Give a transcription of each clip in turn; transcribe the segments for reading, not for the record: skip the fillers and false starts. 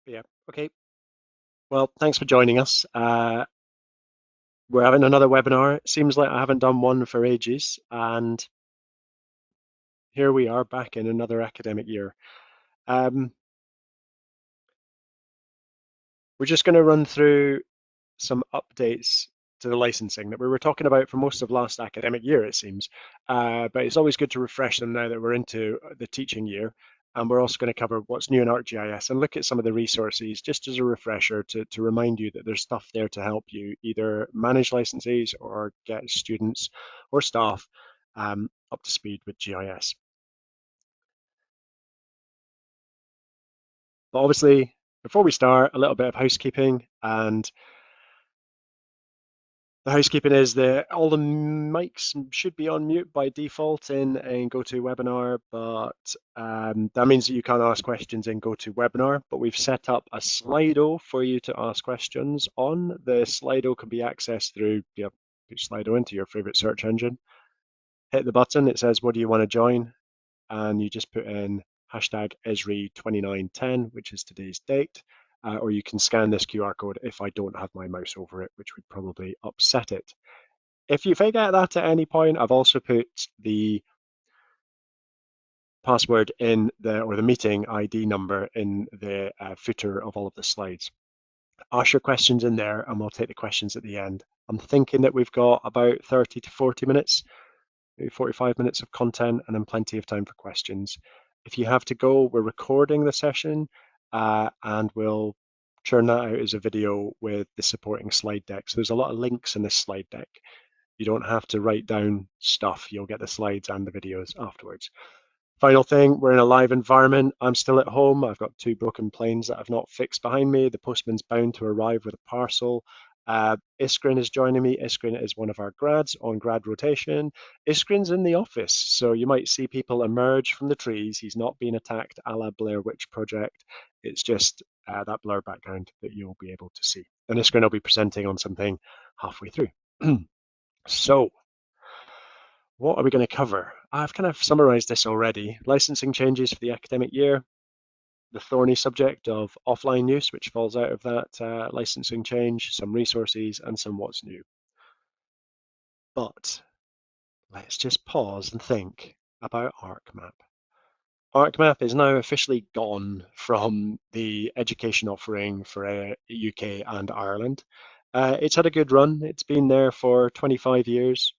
Yeah. Okay. Well, thanks for joining us. We're having another webinar. It seems like I haven't done one for ages, and here we are back in another academic year. Um, we're just going to run through some updates to the licensing that we were talking about for most of last academic year, it seems. But it's always good to refresh them now that we're into the teaching year. And we're also going to cover what's new in ArcGIS and look at some of the resources just as a refresher to remind you that there's stuff there to help you either manage licenses or get students or staff up to speed with GIS. But obviously, before we start, a little bit of housekeeping. And the housekeeping is that all the mics should be on mute by default in GoToWebinar, but that means that you can't ask questions in GoToWebinar. But we've set up a Slido for you to ask questions on. The Slido can be accessed through, put Slido into your favorite search engine, hit the button, it says, what do you want to join? And you just put in hashtag Esri2910, which is today's date, or you can scan this QR code if I don't have my mouse over it, which would probably upset it. If you forget that at any point, I've also put the password in or the meeting ID number in the footer of all of the slides. Ask your questions in there and we'll take the questions at the end. I'm thinking that we've got about 30 to 40 minutes, maybe 45 minutes of content and then plenty of time for questions. If you have to go, we're recording the session and we'll churn that out as a video with the supporting slide deck. So there's a lot of links in this slide deck. You don't have to write down stuff. You'll get the slides and the videos afterwards. Final thing, we're in a live environment. I'm still at home. I've got 2 broken planes that I've not fixed behind me. The postman's bound to arrive with a parcel. Iskrin is joining me. Iskrin is one of our grads on grad rotation. Iskrin's in the office, so you might see people emerge from the trees. He's not being attacked a la Blair Witch Project. It's just that blur background that you'll be able to see. And Iskrin will be presenting on something halfway through. So, what are we going to cover? I've kind of summarized this already. Licensing changes for the academic year, the thorny subject of offline use, which falls out of that licensing change, some resources, and some what's new. But let's just pause and think about ArcMap. ArcMap is now officially gone from the education offering for UK and Ireland. It's had a good run. It's been there for 25 years.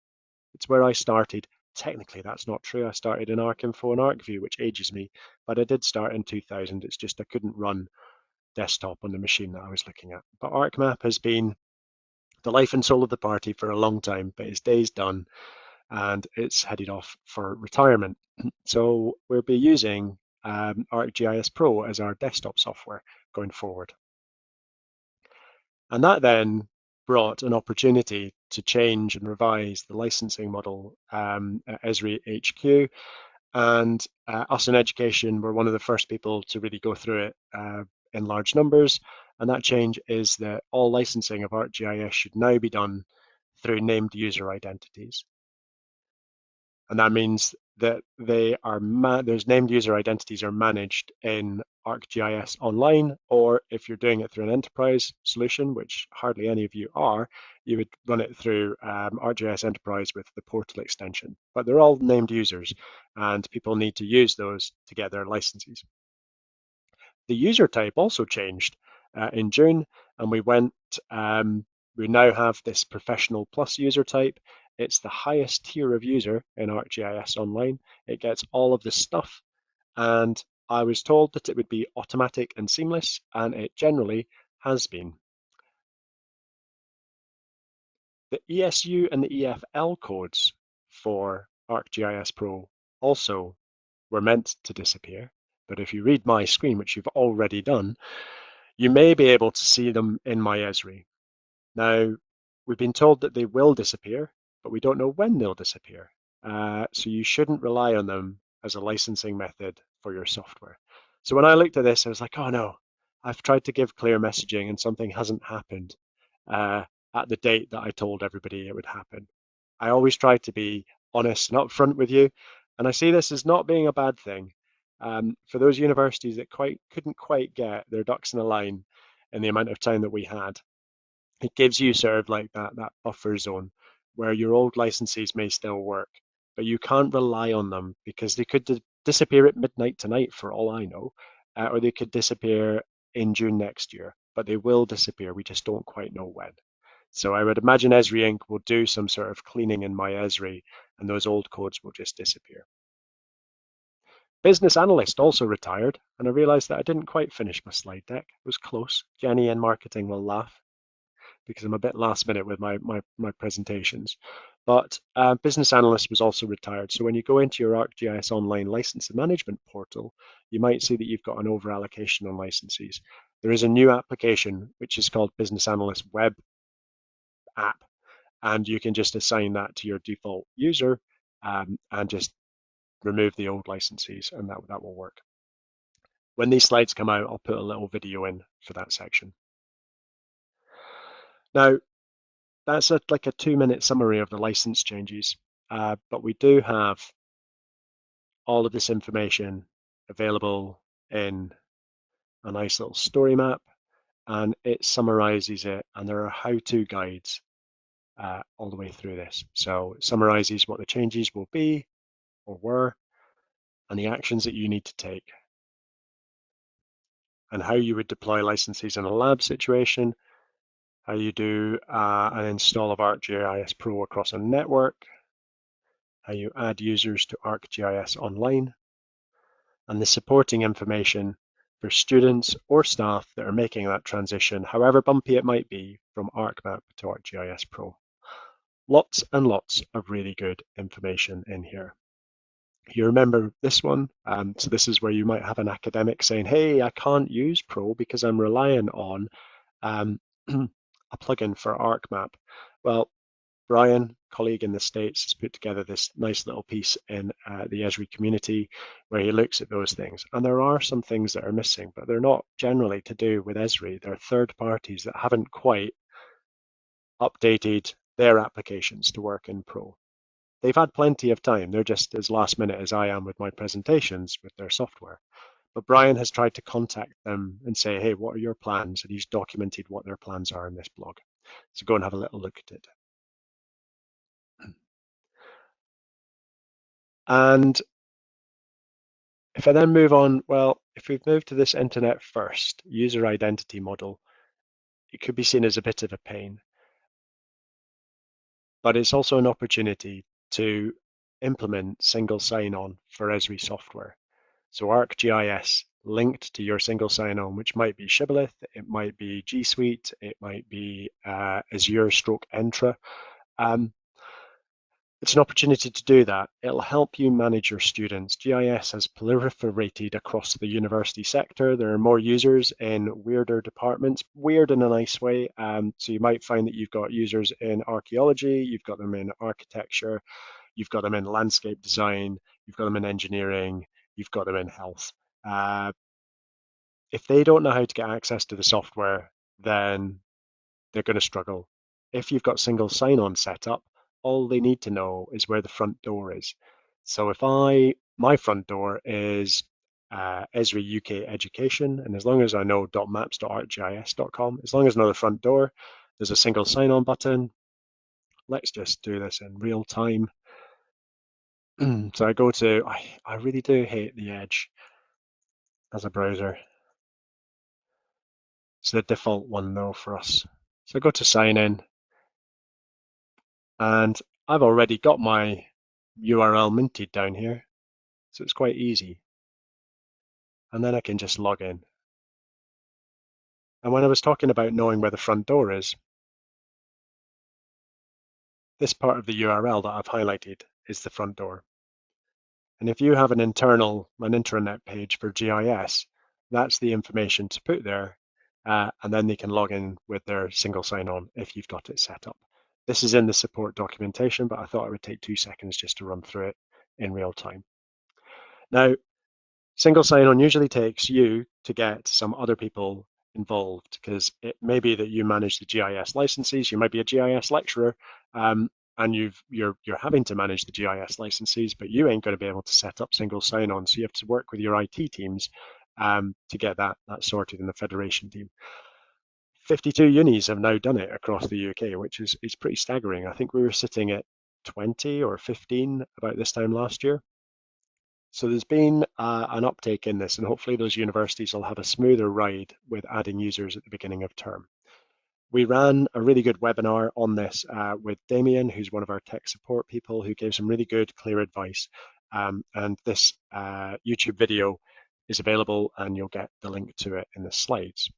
It's where I started. Technically, that's not true. I started in ArcInfo and ArcView, which ages me, but I did start in 2000. It's just I couldn't run desktop on the machine that I was looking at. But ArcMap has been the life and soul of the party for a long time, but its day's done and it's headed off for retirement. So we'll be using ArcGIS Pro as our desktop software going forward. And that then brought an opportunity to change and revise the licensing model at Esri HQ. And us in education were one of the first people to really go through it in large numbers. And that change is that all licensing of ArcGIS should now be done through named user identities. And that means that those named user identities are managed in ArcGIS Online, or if you're doing it through an enterprise solution, which hardly any of you are, you would run it through ArcGIS Enterprise with the portal extension. But they're all named users, and people need to use those to get their licenses. The user type also changed in June, and we now have this professional plus user type. It's the highest tier of user in ArcGIS Online. It gets all of this stuff, and I was told that it would be automatic and seamless, and it generally has been. The ESU and the EFL codes for ArcGIS Pro also were meant to disappear, but if you read my screen, which you've already done, you may be able to see them in my Esri. Now, we've been told that they will disappear, but we don't know when they'll disappear. So you shouldn't rely on them as a licensing method for your software. So when I looked at this, I was like, oh no, I've tried to give clear messaging and something hasn't happened at the date that I told everybody it would happen. I always try to be honest and upfront with you, and I see this as not being a bad thing. For those universities that couldn't quite get their ducks in a line in the amount of time that we had, it gives you sort of like that buffer zone where your old licenses may still work, but you can't rely on them because they could disappear at midnight tonight for all I know, or they could disappear in June next year, but they will disappear. We just don't quite know when. So I would imagine Esri Inc. will do some sort of cleaning in my Esri, and those old codes will just disappear. Business analyst also retired, and I realized that I didn't quite finish my slide deck. It was close. Jenny in marketing will laugh because I'm a bit last minute with my presentations. But business analyst was also retired. So when you go into your ArcGIS online license and management portal, you might see that you've got an over allocation on licenses. There is a new application which is called Business Analyst Web App, and you can just assign that to your default user and just remove the old licenses, and that will work. When these slides come out, I'll put a little video in for that section. Now, that's like a 2-minute summary of the license changes, but we do have all of this information available in a nice little story map, and it summarizes it, and there are how-to guides all the way through this. So it summarizes what the changes will be or were, and the actions that you need to take, and how you would deploy licenses in a lab situation, how you do an install of ArcGIS Pro across a network, how you add users to ArcGIS Online, and the supporting information for students or staff that are making that transition, however bumpy it might be, from ArcMap to ArcGIS Pro. Lots and lots of really good information in here. You remember this one? So this is where you might have an academic saying, hey, I can't use Pro because I'm relying on a plugin for ArcMap. Well, Brian, colleague in the States, has put together this nice little piece in the Esri community where he looks at those things. And there are some things that are missing, but they're not generally to do with Esri. They're third parties that haven't quite updated their applications to work in Pro. They've had plenty of time. They're just as last minute as I am with my presentations with their software. But Brian has tried to contact them and say, hey, what are your plans? And he's documented what their plans are in this blog. So go and have a little look at it. And if I then move on, well, if we've moved to this internet first user identity model, it could be seen as a bit of a pain, but it's also an opportunity to implement single sign-on for Esri software. So ArcGIS linked to your single sign-on, which might be Shibboleth, it might be G Suite, it might be Azure stroke Entra. It's an opportunity to do that. It'll help you manage your students. GIS has proliferated across the university sector. There are more users in weirder departments, weird in a nice way. So you might find that you've got users in archaeology, you've got them in architecture, you've got them in landscape design, you've got them in engineering, you've got them in health. If they don't know how to get access to the software, then they're going to struggle. If you've got single sign-on set up, all they need to know is where the front door is. So if my front door is Esri UK Education, and as long as I know .maps.arcgis.com, as long as I know the front door, there's a single sign-on button. Let's just do this in real time. So I go to, I really do hate the Edge as a browser. It's the default one though for us. So I go to sign in, and I've already got my URL minted down here, so it's quite easy. And then I can just log in. And when I was talking about knowing where the front door is, this part of the URL that I've highlighted is the front door. And if you have an intranet page for GIS, that's the information to put there, and then they can log in with their single sign-on if you've got it set up. This is in the support documentation, but I thought it would take 2 seconds just to run through it in real time. Now, single sign-on usually takes you to get some other people involved because it may be that you manage the GIS licenses, you might be a GIS lecturer, and you're having to manage the GIS licenses, but you ain't going to be able to set up single sign-on. So you have to work with your IT teams to get that sorted in the federation team. 52 unis have now done it across the UK, which is pretty staggering. I think we were sitting at 20 or 15 about this time last year. So there's been an uptake in this, and hopefully those universities will have a smoother ride with adding users at the beginning of term. We ran a really good webinar on this with Damien, who's one of our tech support people, who gave some really good, clear advice. And this YouTube video is available, and you'll get the link to it in the slides.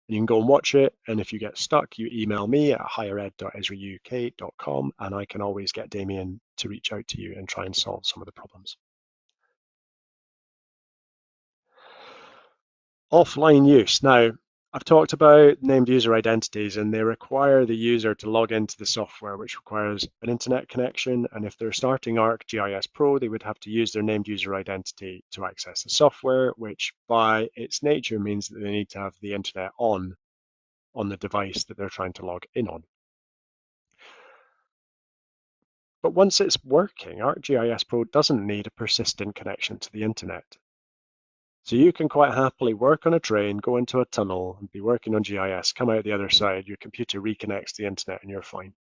And you can go and watch it, and if you get stuck, you email me at highered.esrauk.com, and I can always get Damien to reach out to you and try and solve some of the problems. Offline use. Now, I've talked about named user identities, and they require the user to log into the software, which requires an internet connection. And if they're starting ArcGIS Pro, they would have to use their named user identity to access the software, which by its nature means that they need to have the internet on the device that they're trying to log in on. But once it's working, ArcGIS Pro doesn't need a persistent connection to the internet. So you can quite happily work on a train, go into a tunnel, and be working on GIS, come out the other side, your computer reconnects to the internet, and you're fine.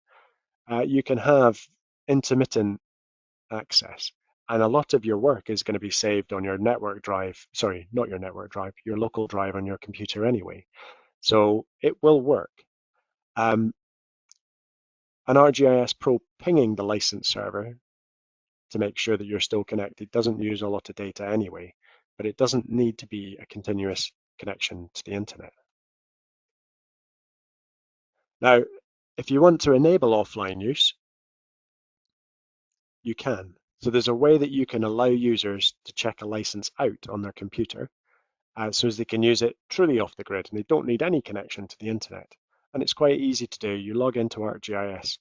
You can have intermittent access, and a lot of your work is going to be saved on your network drive. Sorry, not your network drive, your local drive on your computer anyway. So it will work. An ArcGIS Pro pinging the license server to make sure that you're still connected doesn't use a lot of data anyway, but it doesn't need to be a continuous connection to the internet. Now, if you want to enable offline use, you can. So there's a way that you can allow users to check a license out on their computer so as they can use it truly off the grid and they don't need any connection to the internet. And it's quite easy to do. You log into ArcGIS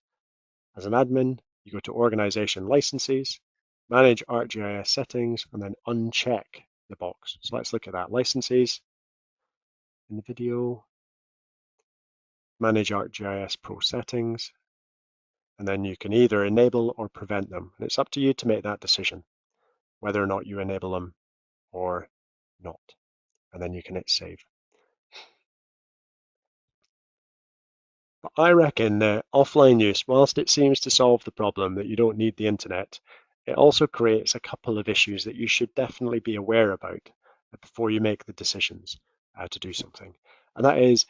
as an admin, you go to Organization Licenses, Manage ArcGIS Settings, and then uncheck the box. So let's look at that. Licenses in the video, Manage ArcGIS Pro Settings, and then you can either enable or prevent them. And it's up to you to make that decision, whether or not you enable them or not. And then you can hit save. But I reckon that offline use, whilst it seems to solve the problem that you don't need the internet, it also creates a couple of issues that you should definitely be aware about before you make the decisions to do something. And that is,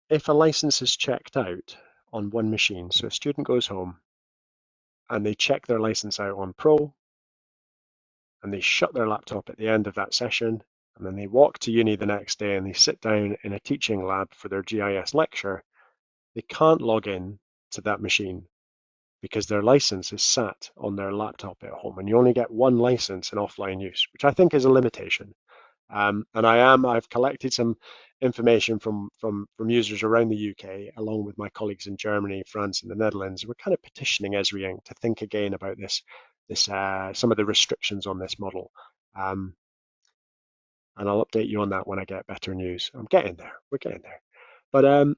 if a license is checked out on one machine, so a student goes home and they check their license out on Pro, and they shut their laptop at the end of that session, and then they walk to uni the next day and they sit down in a teaching lab for their GIS lecture, they can't log in to that machine because their license is sat on their laptop at home, and you only get one license in offline use, which I think is a limitation. And I've collected some information from users around the UK, along with my colleagues in Germany, France, and the Netherlands. We're kind of petitioning Esri to think again about some of the restrictions on this model. And I'll update you on that when I get better news. I'm getting there. We're getting there. But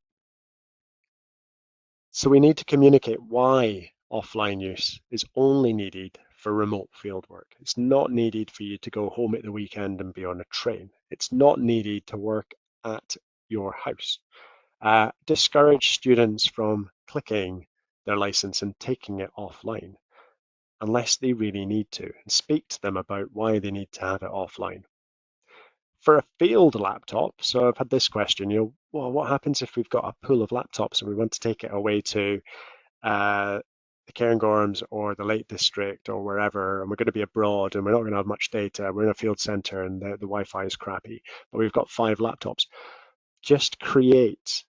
so we need to communicate why offline use is only needed for remote field work. It's not needed for you to go home at the weekend and be on a train. It's not needed to work at your house. Discourage students from clicking their license and taking it offline unless they really need to, and speak to them about why they need to have it offline. For a field laptop, so I've had this question, well, what happens if we've got a pool of laptops and we want to take it away to the Cairngorms or the Lake District or wherever, and we're going to be abroad and we're not going to have much data, we're in a field centre and the Wi-Fi is crappy, but we've got 5 laptops. Just create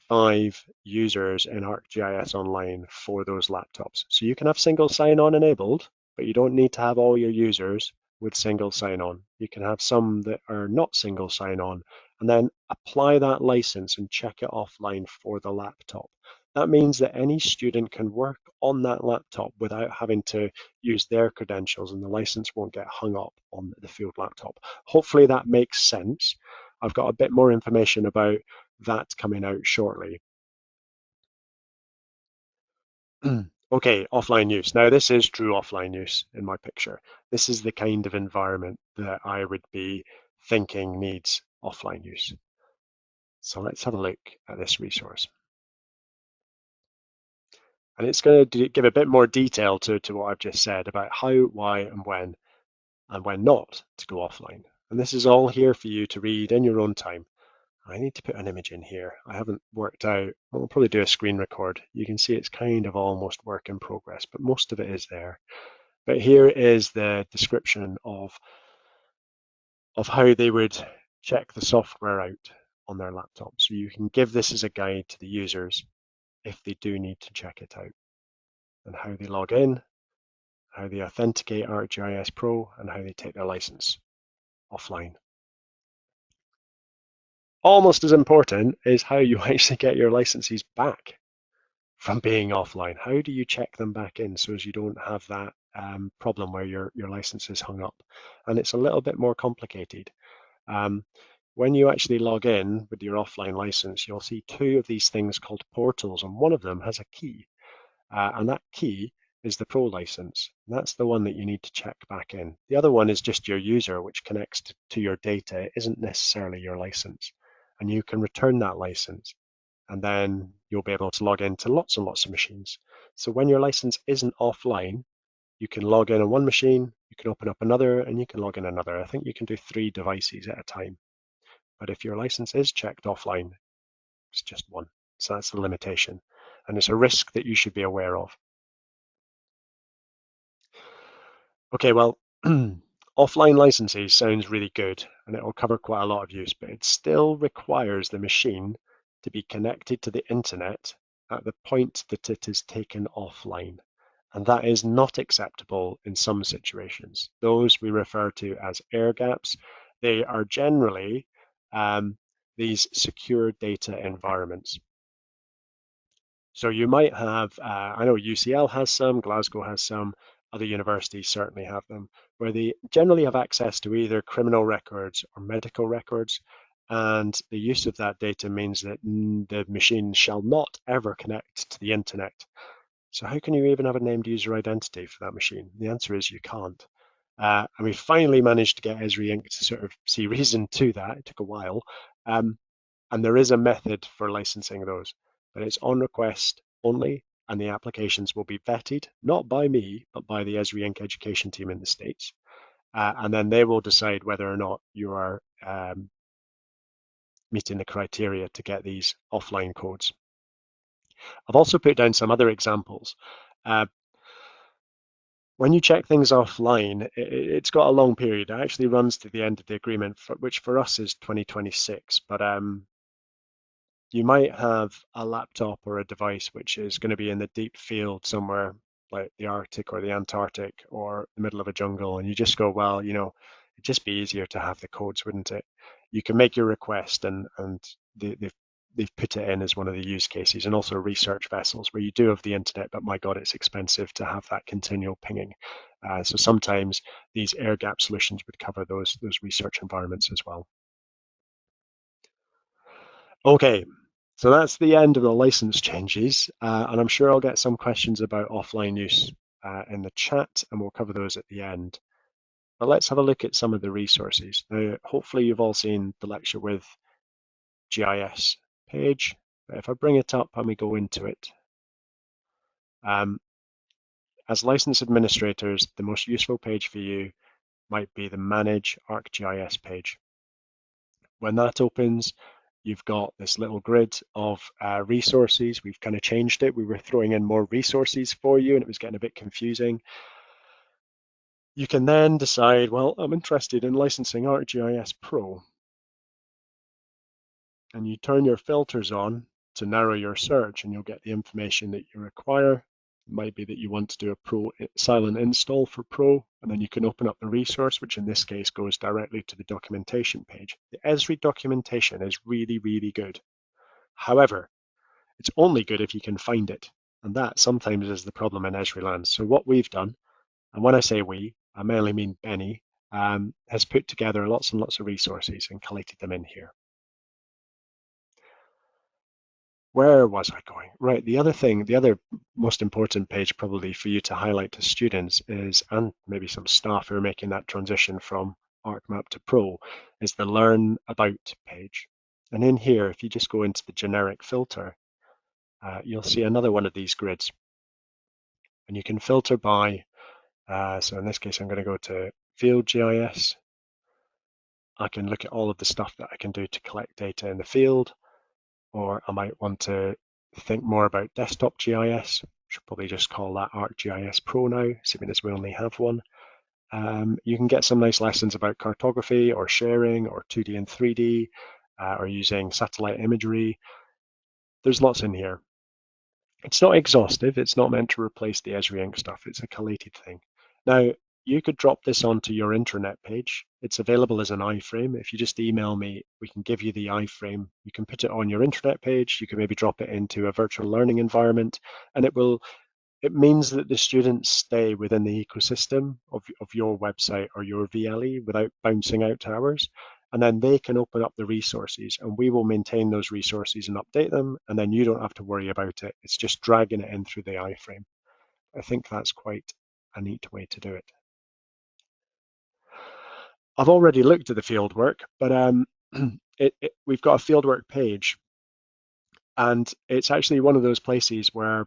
5 users in ArcGIS Online for those laptops. So you can have single sign-on enabled, but you don't need to have all your users with single sign-on. You can have some that are not single sign-on, and then apply that license and check it offline for the laptop. That means that any student can work on that laptop without having to use their credentials, and the license won't get hung up on the field laptop. Hopefully that makes sense. I've got a bit more information about that coming out shortly. Okay, offline use. Now, this is true offline use in my picture. This is the kind of environment that I would be thinking needs offline use. So let's have a look at this resource. And it's going to give a bit more detail to what I've just said about how, why, and when not to go offline. And this is all here for you to read in your own time. I need to put an image in here. I haven't worked out. I'll probably do a screen record. You can see it's kind of almost work in progress, but most of it is there. But here is the description of how they would check the software out on their laptop. So you can give this as a guide to the users if they do need to check it out, and how they log in, how they authenticate ArcGIS Pro, and how they take their license offline. Almost as important is how you actually get your licenses back from being offline. How do you check them back in so as you don't have that problem where your license is hung up? And it's a little bit more complicated. Um, when you actually log in with your offline license, you'll see two of these things called portals, and one of them has a key. And that key is the Pro license. That's the one that you need to check back in. The other one is just your user, which connects to your data. It isn't necessarily your license. And you can return that license, and then you'll be able to log into lots and lots of machines. So when your license isn't offline, you can log in on one machine, you can open up another, and you can log in another. I think you can do 3 devices at a time. But if your license is checked offline, it's just one. So that's the limitation. And it's a risk that you should be aware of. Okay, well, offline licenses sounds really good, and it will cover quite a lot of use, but it still requires the machine to be connected to the internet at the point that it is taken offline. And that is not acceptable in some situations. Those we refer to as air gaps. They are generally these secure data environments. So you might have, I know UCL has some, Glasgow has some, other universities certainly have them, where they generally have access to either criminal records or medical records. And the use of that data means that the machine shall not ever connect to the internet. So how can you even have a named user identity for that machine? The answer is you can't. And we finally managed to get Esri Inc. to sort of see reason to that. It took a while. And there is a method for licensing those, but it's on request only, and the applications will be vetted, not by me, but by the Esri Inc. education team in the States. And then they will decide whether or not you are meeting the criteria to get these offline codes. I've also put down some other examples. When you check things offline, it's got a long period. It actually runs to the end of the agreement, which for us is 2026. But you might have a laptop or a device which is going to be in the deep field somewhere like the Arctic or the Antarctic or the middle of a jungle, and you just go, well, it'd just be easier to have the codes, wouldn't it? You can make your request, and they've put it in as one of the use cases, and also research vessels where you do have the internet, but my God, it's expensive to have that continual pinging. So sometimes these air gap solutions would cover those research environments as well. Okay, so that's the end of the license changes, and I'm sure I'll get some questions about offline use in the chat, and we'll cover those at the end. But let's have a look at some of the resources. Now, hopefully you've all seen the lecture with GIS page, but if I bring it up and we go into it, as license administrators, the most useful page for you might be the Manage ArcGIS page. When that opens, you've got this little grid of resources. We've kind of changed it. We were throwing in more resources for you, and it was getting a bit confusing. You can then decide, well, I'm interested in licensing ArcGIS Pro. And you turn your filters on to narrow your search, and you'll get the information that you require. It might be that you want to do a Pro silent install for Pro, and then you can open up the resource, which in this case goes directly to the documentation page. The Esri documentation is really, really good. However, it's only good if you can find it, and that sometimes is the problem in Esri land. So what we've done, and when I say we, I mainly mean Benny, has put together lots and lots of resources and collated them in here. Where was I going? Right, the other most important page probably for you to highlight to students is, and maybe some staff who are making that transition from ArcMap to Pro, is the Learn About page. And in here, if you just go into the generic filter, you'll see another one of these grids. And you can filter by, so in this case, I'm going to go to Field GIS. I can look at all of the stuff that I can do to collect data in the field, or I might want to think more about desktop GIS. Should probably just call that ArcGIS Pro now, assuming as we only have one. You can get some nice lessons about cartography or sharing or 2D and 3D or using satellite imagery. There's lots in here. It's not exhaustive. It's not meant to replace the Esri Inc stuff. It's a collated thing. Now, you could drop this onto your intranet page. It's available as an iframe. If you just email me, we can give you the iframe. You can put it on your intranet page. You can maybe drop it into a virtual learning environment, and it means that the students stay within the ecosystem of your website or your VLE without bouncing out to ours. And then they can open up the resources and we will maintain those resources and update them. And then you don't have to worry about it. It's just dragging it in through the iframe. I think that's quite a neat way to do it. I've already looked at the fieldwork, but we've got a fieldwork page, and it's actually one of those places where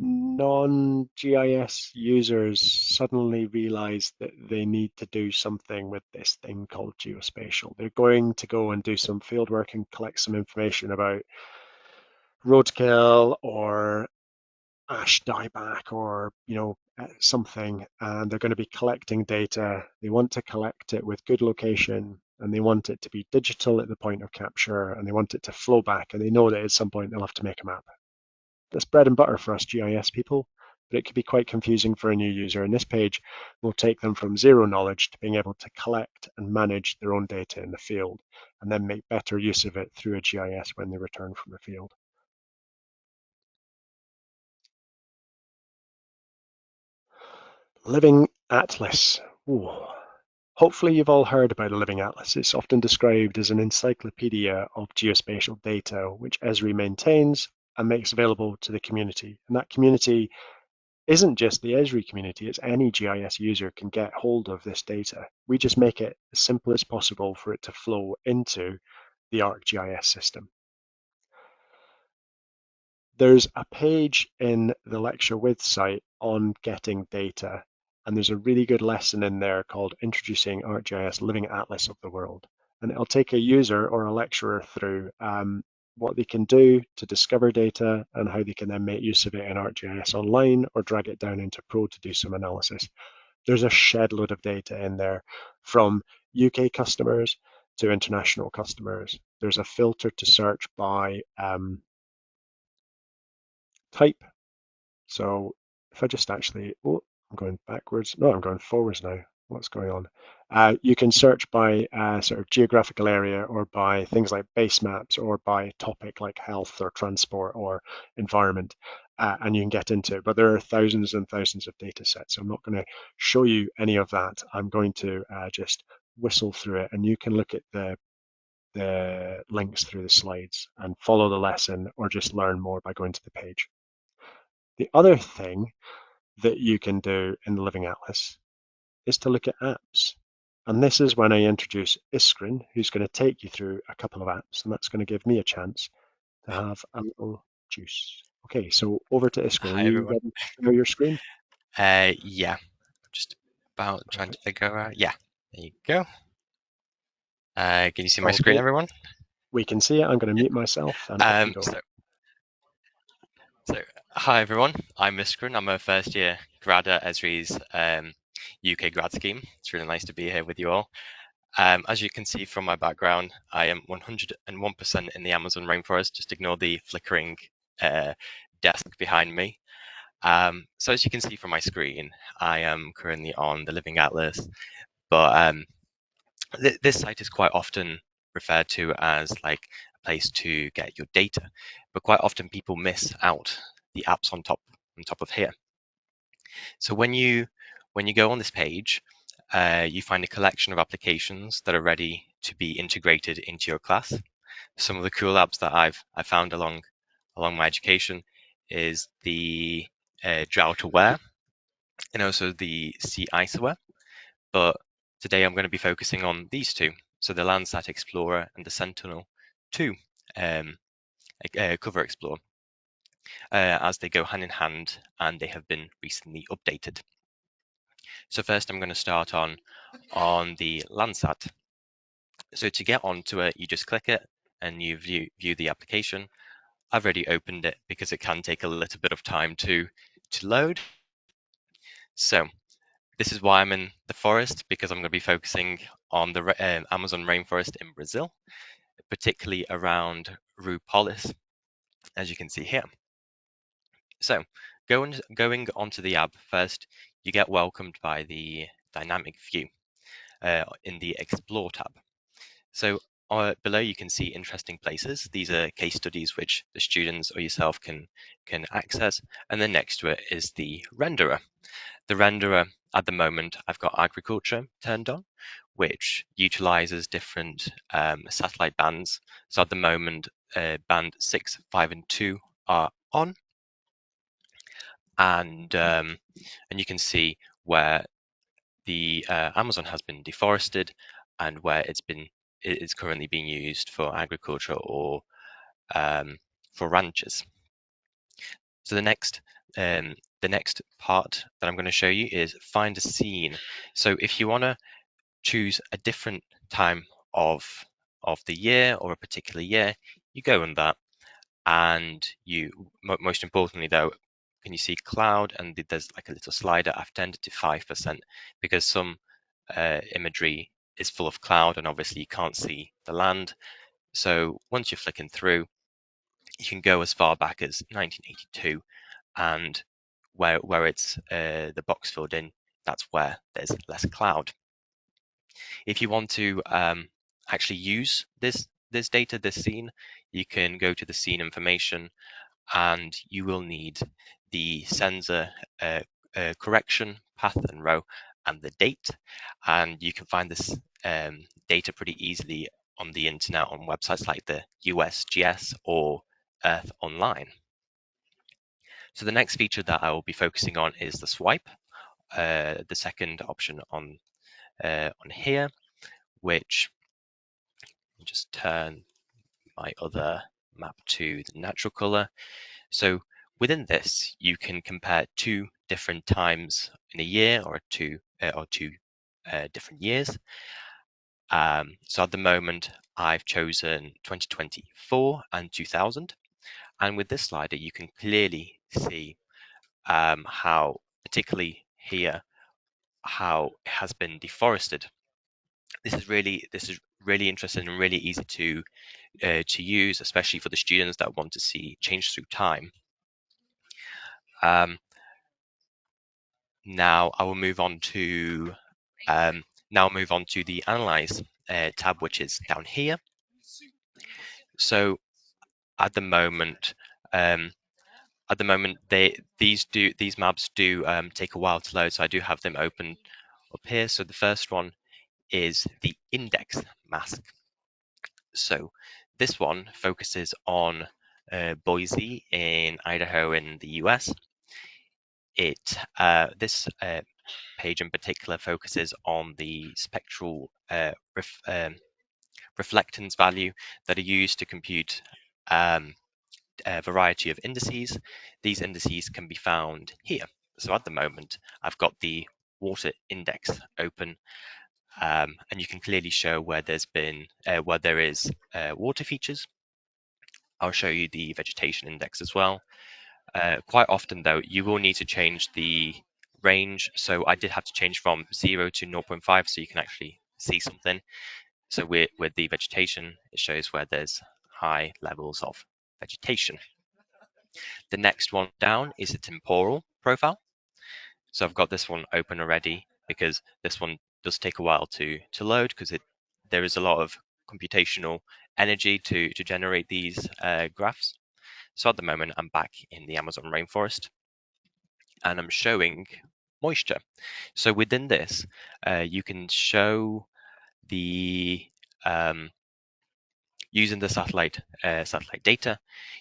non-GIS users suddenly realize that they need to do something with this thing called geospatial. They're going to go and do some field work and collect some information about roadkill or ash dieback or something, and they're going to be collecting data. They want to collect it with good location, and they want it to be digital at the point of capture, and they want it to flow back, and they know that at some point they'll have to make a map. That's bread and butter for us GIS people, but it can be quite confusing for a new user. And this page will take them from zero knowledge to being able to collect and manage their own data in the field, and then make better use of it through a GIS when they return from the field. Living Atlas. Ooh. Hopefully you've all heard about a living atlas. It's often described as an encyclopedia of geospatial data, which Esri maintains and makes available to the community. And that community isn't just the Esri community, it's any GIS user can get hold of this data. We just make it as simple as possible for it to flow into the ArcGIS system. There's a page in the Lecture With site on getting data, and there's a really good lesson in there called Introducing ArcGIS Living Atlas of the World. And it'll take a user or a lecturer through what they can do to discover data and how they can then make use of it in ArcGIS Online or drag it down into Pro to do some analysis. There's a shed load of data in there from UK customers to international customers. There's a filter to search by type. So if I just actually, oh, I'm going backwards. No, I'm going forwards now. What's going on? You can search by sort of geographical area or by things like base maps or by topic like health or transport or environment, and you can get into it. But there are thousands and thousands of data sets. So I'm not going to show you any of that. I'm going to just whistle through it, and you can look at the links through the slides and follow the lesson or just learn more by going to the page. The other thing that you can do in the Living Atlas is to look at apps. And this is when I introduce Iskrin, who's going to take you through a couple of apps, and that's going to give me a chance to have a little juice. Okay, so over to Iskrin. Are Hi you everyone. ready to share your screen? Yeah, just about trying to Perfect. figure out. Yeah, there you go. Can you see my screen, Okay, everyone? we can see it. I'm going to Yeah. mute myself and off we go. So hi everyone. I'm Miskrin. I'm a first year grad at Esri's UK grad scheme. It's really nice to be here with you all. As you can see from my background, I am 101% in the Amazon rainforest. Just ignore the flickering desk behind me. So as you can see from my screen, I am currently on the Living Atlas, but this site is quite often referred to as like a place to get your data, but quite often people miss out the apps on top of here. So when you go on this page, you find a collection of applications that are ready to be integrated into your class. Some of the cool apps that I found along along my education is the drought aware and also the sea ice aware. But today I'm going to be focusing on these two, so the Landsat Explorer and the Sentinel-2 Cover Explorer, as they go hand in hand and they have been recently updated. So first I'm going to start on the Landsat. So to get onto it, you just click it and you view the application. I've already opened it because it can take a little bit of time to load. So this is why I'm in the forest, because I'm going to be focusing on the Amazon rainforest in Brazil, particularly around Rupolis, as you can see here. So going onto the app first, you get welcomed by the dynamic view in the Explore tab. So below you can see interesting places. These are case studies which the students or yourself can access. And then next to it is the renderer. The renderer at the moment, I've got agriculture turned on, which utilizes different satellite bands. So at the moment, band 6, 5, and 2 are on. And you can see where the Amazon has been deforested and where it is currently being used for agriculture or for ranches. So the next part that I'm going to show you is find a scene. So if you want to choose a different time of the year or a particular year, you go on that, and you most importantly though, can you see cloud, and there's like a little slider. I've turned it to 5% because some imagery is full of cloud and obviously you can't see the land. So once you're flicking through, you can go as far back as 1982, and where it's the box filled in, that's where there's less cloud. If you want to actually use this data, this scene, you can go to the scene information, and you will need the sensor correction, path and row, and the date. And you can find this data pretty easily on the internet on websites like the USGS or Earth Online. So the next feature that I will be focusing on is the swipe, the second option on here, which just turn my other map to the natural color. So within this, you can compare two different times in a year or two different years. So at the moment, I've chosen 2024 and 2000. And with this slider, you can clearly see how, particularly here, how it has been deforested. This is really interesting and really easy to use, especially for the students that want to see change through time. Now I will move on to the Analyze tab, which is down here. So at the moment, these maps do take a while to load, so I do have them open up here. So the first one is the index mask. So this one focuses on Boise in Idaho in the US. This page in particular focuses on the spectral reflectance value that are used to compute a variety of indices. These indices can be found here. So at the moment, I've got the water index open, and you can clearly show where there is water features. I'll show you the vegetation index as well. Quite often, though, you will need to change the range. So I did have to change from 0 to 0.5 so you can actually see something. So with the vegetation, it shows where there's high levels of vegetation. The next one down is the temporal profile. So I've got this one open already because this one does take a while to load because there is a lot of computational energy to generate these graphs. So at the moment, I'm back in the Amazon rainforest and I'm showing moisture. So within this, you can show the using the satellite data,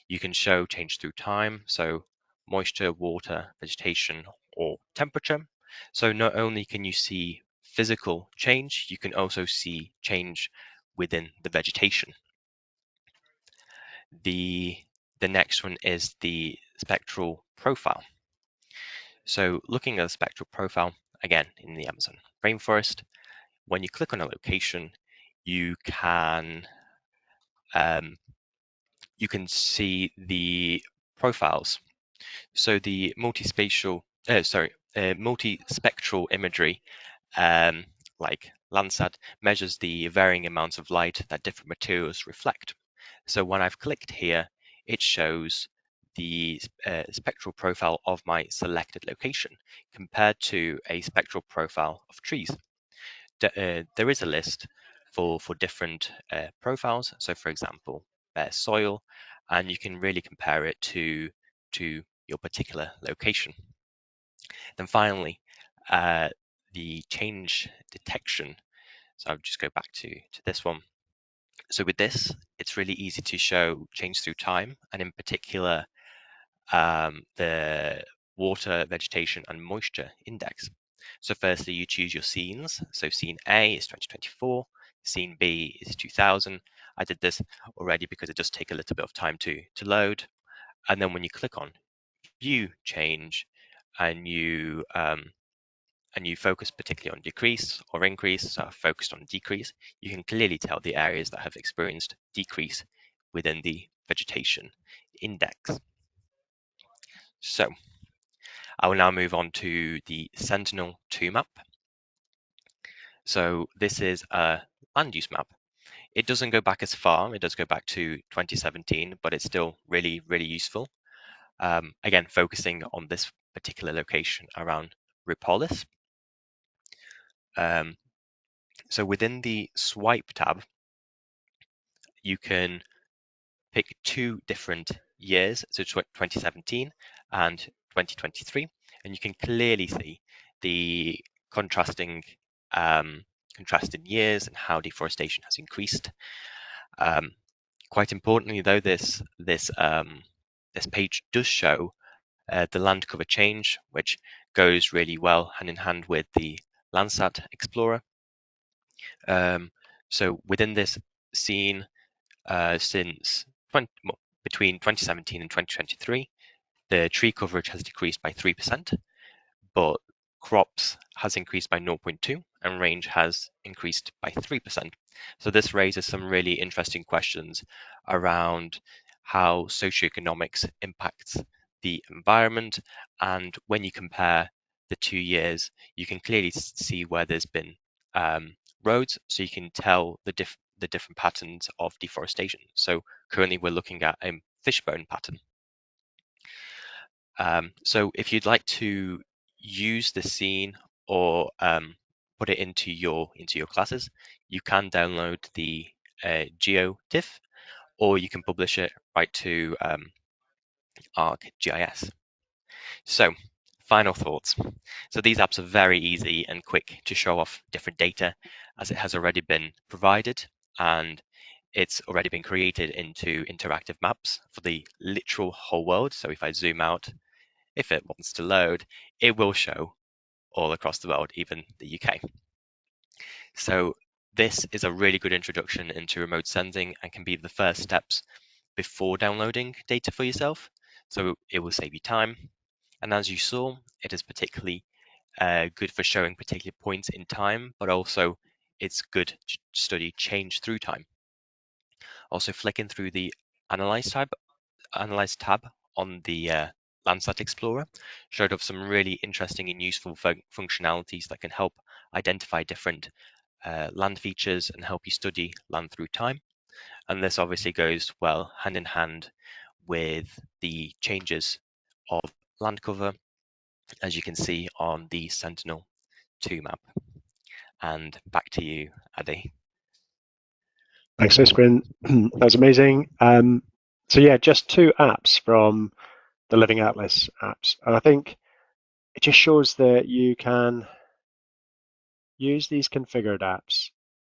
you can show change through time, so moisture, water, vegetation, or temperature. So not only can you see physical change, you can also see change within the vegetation. The next one is the spectral profile. So looking at the spectral profile, again, in the Amazon rainforest, when you click on a location, you can um, see the profiles. So the multispectral imagery, um, like Landsat, measures the varying amounts of light that different materials reflect. So when I've clicked here, it shows the spectral profile of my selected location compared to a spectral profile of trees. There is a list for different profiles. So for example, bare soil, and you can really compare it to your particular location. Then finally, the change detection. So I'll just go back to this one. So with this, it's really easy to show change through time, and in particular, the water, vegetation, and moisture index. So firstly, you choose your scenes. So scene A is 2024, scene B is 2000. I did this already because it does take a little bit of time to load. And then when you click on view change and you focus particularly on decrease or increase, so focused on decrease, you can clearly tell the areas that have experienced decrease within the vegetation index. So I will now move on to the Sentinel-2 map. So this is a land use map. It doesn't go back as far, it does go back to 2017, but it's still really, really useful. Again, focusing on this particular location around Rupolis. So within the swipe tab, you can pick two different years, so 2017 and 2023, and you can clearly see the contrasting years and how deforestation has increased. Quite importantly, though, this page does show the land cover change, which goes really well hand in hand with the Landsat Explorer. So within this scene, since between 2017 and 2023, the tree coverage has decreased by 3%, but crops has increased by 0.2 and range has increased by 3%. So this raises some really interesting questions around how socioeconomics impacts the environment. And when you compare the 2 years, you can clearly see where there's been roads, so you can tell the different patterns of deforestation. So currently we're looking at a fishbone pattern. So if you'd like to use the scene or put it into your classes, you can download the GeoTIFF, or you can publish it right to ArcGIS. So final thoughts. So these apps are very easy and quick to show off different data, as it has already been provided and it's already been created into interactive maps for the literal whole world. So if I zoom out, if it wants to load, it will show all across the world, even the UK. So this is a really good introduction into remote sensing and can be the first steps before downloading data for yourself. So it will save you time. And as you saw, it is particularly good for showing particular points in time, but also it's good to study change through time. Also flicking through the Analyze tab on the Landsat Explorer showed off some really interesting and useful functionalities that can help identify different land features and help you study land through time. And this obviously goes well hand in hand with the changes of land cover, as you can see on the Sentinel-2 map. And back to you, Adi. Thanks, Iskrin. That was amazing. So yeah, just two apps from the Living Atlas apps. And I think it just shows that you can use these configured apps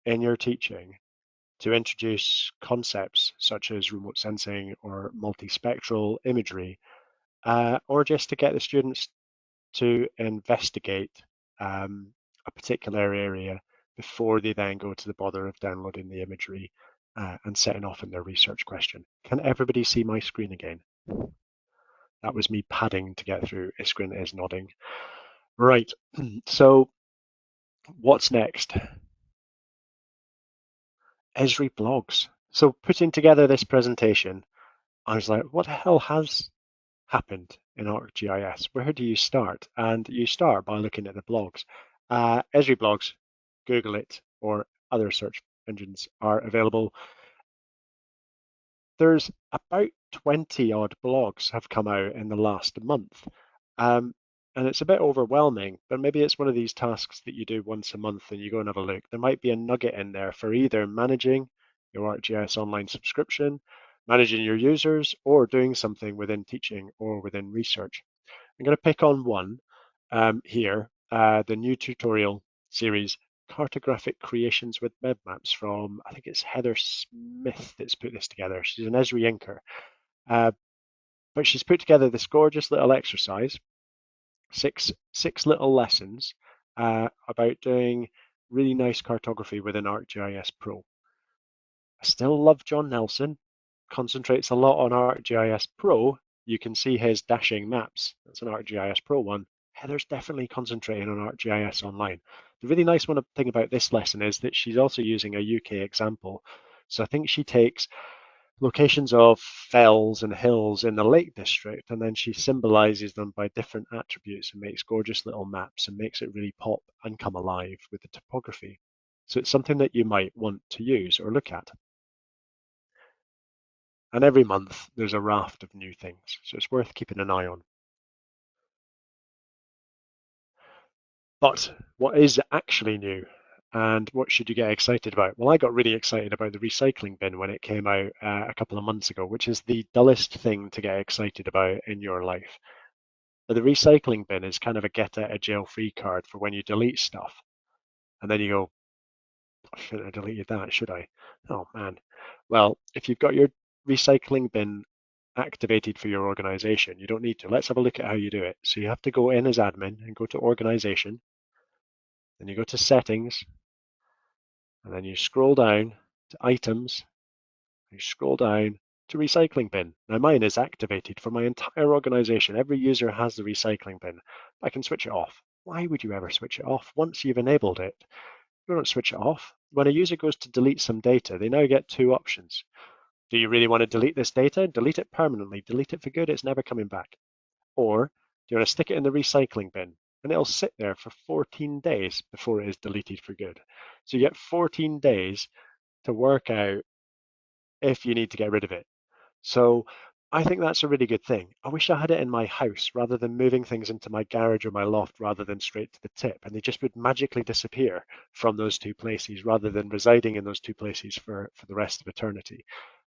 in your teaching to introduce concepts such as remote sensing or multispectral imagery, or just to get the students to investigate a particular area before they then go to the bother of downloading the imagery and setting off in their research question. Can everybody see my screen again? That was me padding to get through. Iskrin is nodding. Right, so what's next? Esri blogs. So putting together this presentation, I was like, what the hell has happened in ArcGIS? Where do you start? And you start by looking at the blogs. Esri blogs, Google it, or other search engines are available. There's about 20 odd blogs have come out in the last month. Um, and it's a bit overwhelming, but maybe it's one of these tasks that you do once a month and you go and have a look. There might be a nugget in there for either managing your ArcGIS online subscription, managing your users, or doing something within teaching or within research. I'm going to pick on one here, the new tutorial series, Cartographic Creations with Web Maps from, I think it's Heather Smith that's put this together. She's an Esri inker. But she's put together this gorgeous little exercise, six little lessons about doing really nice cartography within ArcGIS Pro. I still love John Nelson, concentrates a lot on ArcGIS Pro. You can see his dashing maps. That's an ArcGIS Pro one. Heather's definitely concentrating on ArcGIS Online. The really nice one thing about this lesson is that she's also using a UK example. So I think she takes locations of fells and hills in the Lake District, and then she symbolizes them by different attributes and makes gorgeous little maps and makes it really pop and come alive with the topography. So it's something that you might want to use or look at. And every month there's a raft of new things, so it's worth keeping an eye on. But what is actually new and what should you get excited about? Well, I got really excited about the recycling bin when it came out a couple of months ago, which is the dullest thing to get excited about in your life. But the recycling bin is kind of a get out of jail free card for when you delete stuff. And then you go, I shouldn't have deleted that, should I? Oh man. Well, if you've got your recycling bin activated for your organization, you don't need to. Let's have a look at how you do it. So you have to go in as admin and go to organization, then you go to settings, and then you scroll down to items, you scroll down to recycling bin. Now mine is activated for my entire organization. Every user has the recycling bin. I can switch it off. Why would you ever switch it off? Once you've enabled it, you don't switch it off. When a user goes to delete some data, they now get two options. Do you really want to delete this data? Delete it permanently. Delete it for good. It's never coming back. Or do you want to stick it in the recycling bin? And it'll sit there for 14 days before it is deleted for good. So you get 14 days to work out if you need to get rid of it. So I think that's a really good thing. I wish I had it in my house rather than moving things into my garage or my loft rather than straight to the tip. And they just would magically disappear from those two places rather than residing in those two places for the rest of eternity.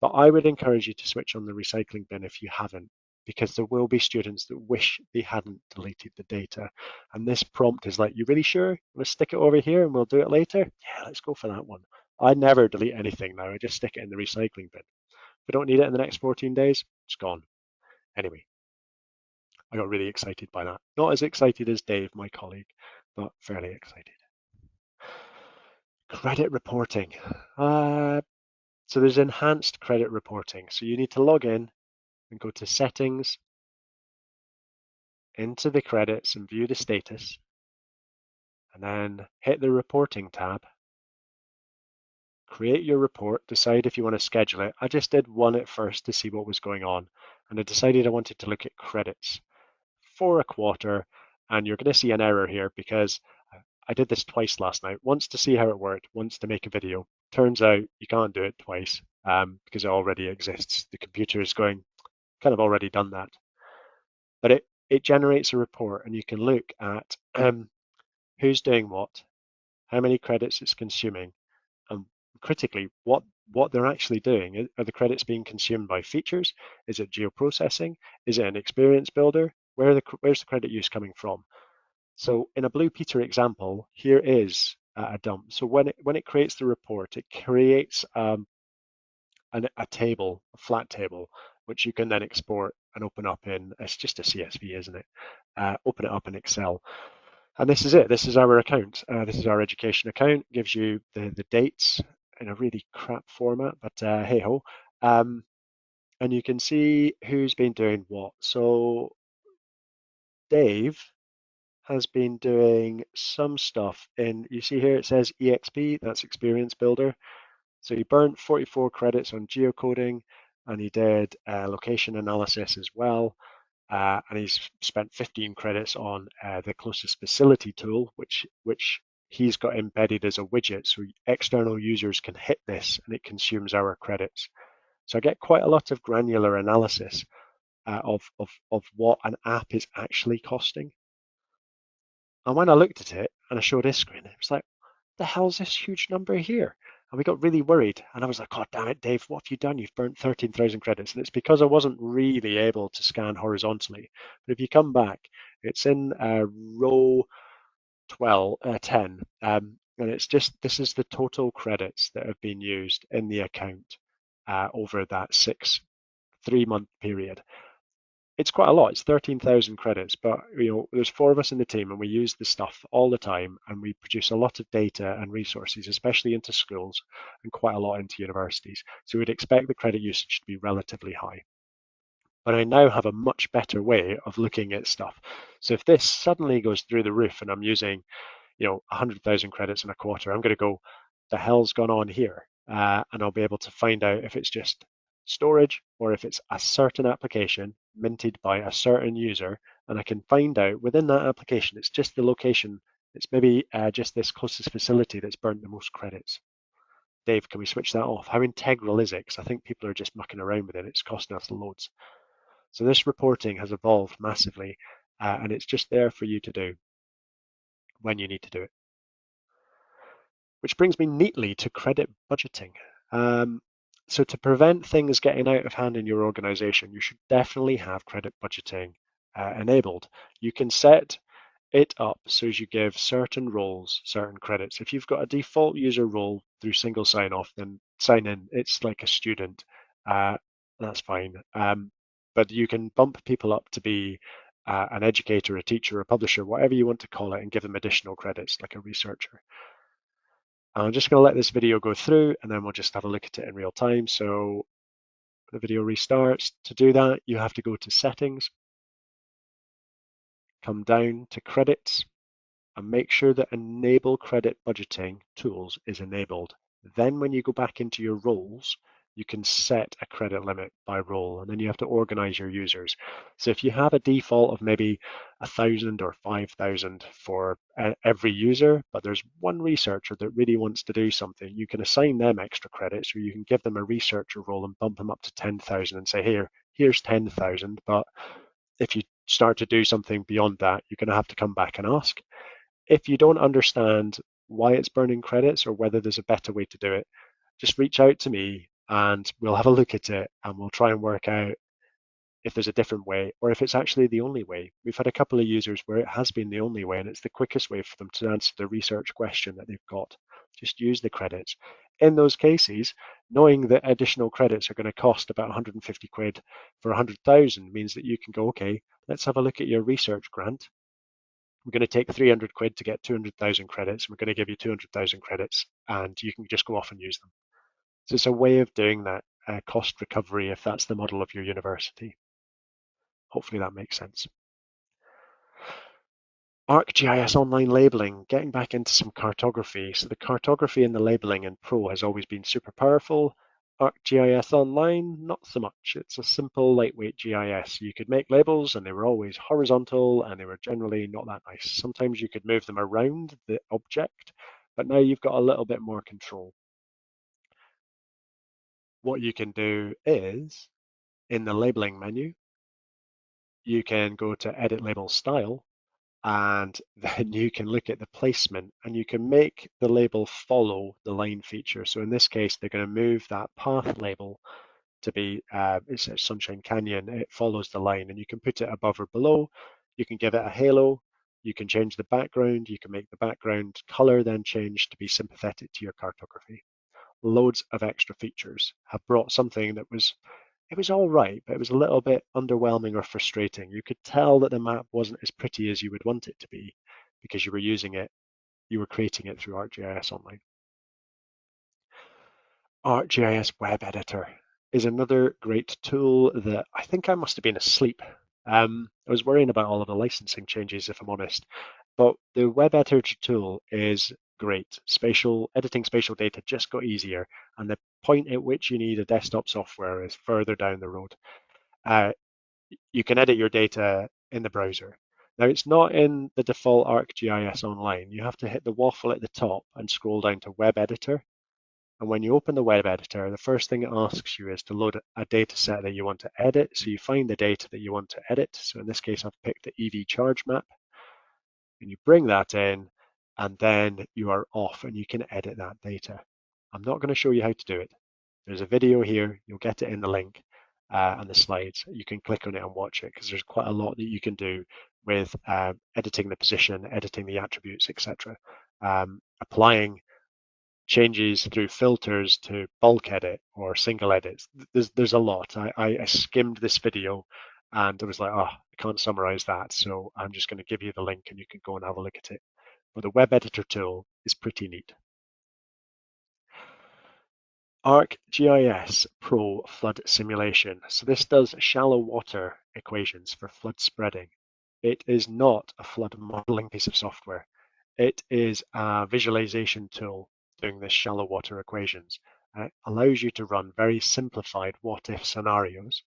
But I would encourage you to switch on the recycling bin if you haven't, because there will be students that wish they hadn't deleted the data. And this prompt is like, you really sure? We'll stick it over here and we'll do it later? Yeah, let's go for that one. I never delete anything now. I just stick it in the recycling bin. If I don't need it in the next 14 days, it's gone. Anyway, I got really excited by that. Not as excited as Dave, my colleague, but fairly excited. Credit reporting. So there's enhanced credit reporting. So you need to log in and go to settings, into the credits and view the status, and then hit the reporting tab. Create your report, decide if you want to schedule it. I just did one at first to see what was going on, and I decided I wanted to look at credits for a quarter, and you're going to see an error here because I did this twice last night, once to see how it worked, once to make a video. Turns out you can't do it twice because it already exists. The computer is going, kind of already done that. But it generates a report and you can look at who's doing what, how many credits it's consuming, and critically, what they're actually doing. Are the credits being consumed by features? Is it geoprocessing? Is it an experience builder? Where's the credit use coming from? So in a Blue Peter example, here is a dump. So when it creates the report, it creates a table, a flat table, which you can then export and open up in. It's just a CSV, isn't it? Open it up in Excel. And this is it. This is our account. This is our education account. Gives you the dates in a really crap format, but hey ho. Um, and you can see who's been doing what. So Dave has been doing some stuff in, you see here it says EXP, that's Experience Builder. So he burnt 44 credits on geocoding and he did location analysis as well. And he's spent 15 credits on the closest facility tool, which he's got embedded as a widget. So external users can hit this and it consumes our credits. So I get quite a lot of granular analysis of what an app is actually costing. And when I looked at it and I showed his screen, it was like, the hell's this huge number here? And we got really worried. And I was like, God damn it, Dave, what have you done? You've burnt 13,000 credits. And it's because I wasn't really able to scan horizontally. But if you come back, it's in row 10. And it's just, this is the total credits that have been used in the account over that 3-month period. It's quite a lot. It's 13,000 credits, but there's 4 of us in the team and we use this stuff all the time and we produce a lot of data and resources, especially into schools and quite a lot into universities. So we'd expect the credit usage to be relatively high. But I now have a much better way of looking at stuff. So if this suddenly goes through the roof and I'm using 100,000 credits in a quarter, I'm going to go, the hell's gone on here? And I'll be able to find out if it's just storage or if it's a certain application minted by a certain user. And I can find out within that application, it's just the location. It's maybe just this closest facility that's burnt the most credits. Dave, can we switch that off? How integral is it? Because I think people are just mucking around with it. It's costing us loads. So this reporting has evolved massively, and it's just there for you to do when you need to do it. Which brings me neatly to credit budgeting. Um, so to prevent things getting out of hand in your organization, you should definitely have credit budgeting enabled. You can set it up so as you give certain roles certain credits. If you've got a default user role through single sign-off, then sign in. It's like a student. Uh, that's fine. But you can bump people up to be an educator, a teacher, a publisher, whatever you want to call it, and give them additional credits like a researcher. I'm just going to let this video go through and then we'll just have a look at it in real time. So the video restarts. To do that, you have to go to settings, come down to credits, and make sure that enable credit budgeting tools is enabled. Then when you go back into your roles, you can set a credit limit by role, and then you have to organize your users. So if you have a default of maybe 1,000 or 5,000 for every user, but there's one researcher that really wants to do something, you can assign them extra credits, or you can give them a researcher role and bump them up to 10,000 and say, here's 10,000, but if you start to do something beyond that, you're going to have to come back and ask. If you don't understand why it's burning credits or whether there's a better way to do it, just reach out to me and we'll have a look at it and we'll try and work out if there's a different way or if it's actually the only way. We've had a couple of users where it has been the only way and it's the quickest way for them to answer the research question that they've got. Just use the credits. In those cases, knowing that additional credits are going to cost about 150 quid for 100,000 means that you can go, okay, let's have a look at your research grant. We're going to take 300 quid to get 200,000 credits. We're going to give you 200,000 credits and you can just go off and use them. So it's a way of doing that cost recovery if that's the model of your university. Hopefully that makes sense. ArcGIS online labeling, getting back into some cartography. So the cartography and the labeling in Pro has always been super powerful. ArcGIS Online, not so much. It's a simple, lightweight GIS. You could make labels and they were always horizontal and they were generally not that nice. Sometimes you could move them around the object, but now you've got a little bit more control. What you can do is, in the labeling menu, you can go to Edit Label Style and then you can look at the placement and you can make the label follow the line feature. So in this case, they're going to move that path label to be, it says Sunshine Canyon, it follows the line and you can put it above or below. You can give it a halo You can change the background. You can make the background color then change to be sympathetic to your cartography. Loads of extra features have brought something that was it was all right, but it was a little bit underwhelming or frustrating. You could tell that the map wasn't as pretty as you would want it to be because you were creating it through ArcGIS Online. ArcGIS Web Editor is another great tool that I think I must have been asleep. I was worrying about all of the licensing changes, if I'm honest, but the Web Editor tool is great. Editing spatial data just got easier, and the point at which you need a desktop software is further down the road. Uh, you can edit your data in the browser. Now, it's not in the default ArcGIS Online. You have to hit the waffle at the top and scroll down to Web Editor. And when you open the web editor, the first thing it asks you is to load a data set that you want to edit. So you find the data that you want to edit. So in this case, I've picked the EV charge map, and you bring that in, and then you are off and you can edit that data. I'm not going to show you how to do it. There's a video here. You'll get it in the link and the slides. You can click on it and watch it because there's quite a lot that you can do with editing the position, editing the attributes, etc. Applying changes through filters to bulk edit or single edits. There's a lot. I skimmed this video and I was like, oh, I can't summarize that. So I'm just going to give you the link and you can go and have a look at it. But the web editor tool is pretty neat. ArcGIS Pro Flood Simulation. So this does shallow water equations for flood spreading. It is not a flood modeling piece of software. It is a visualization tool doing the shallow water equations. It allows you to run very simplified what-if scenarios,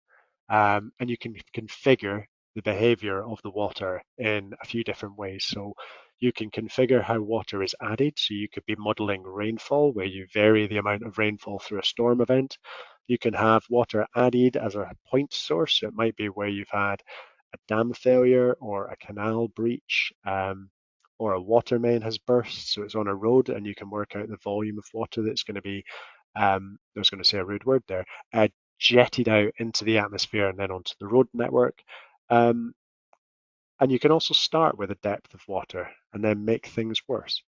and you can configure the behavior of the water in a few different ways. So you can configure how water is added. So you could be modeling rainfall where you vary the amount of rainfall through a storm event. You can have water added as a point source. So it might be where you've had a dam failure or a canal breach, or a water main has burst. So it's on a road and you can work out the volume of water that's going to be, I was going to say a rude word there, jetted out into the atmosphere and then onto the road network. Um, and you can also start with a depth of water and then make things worse.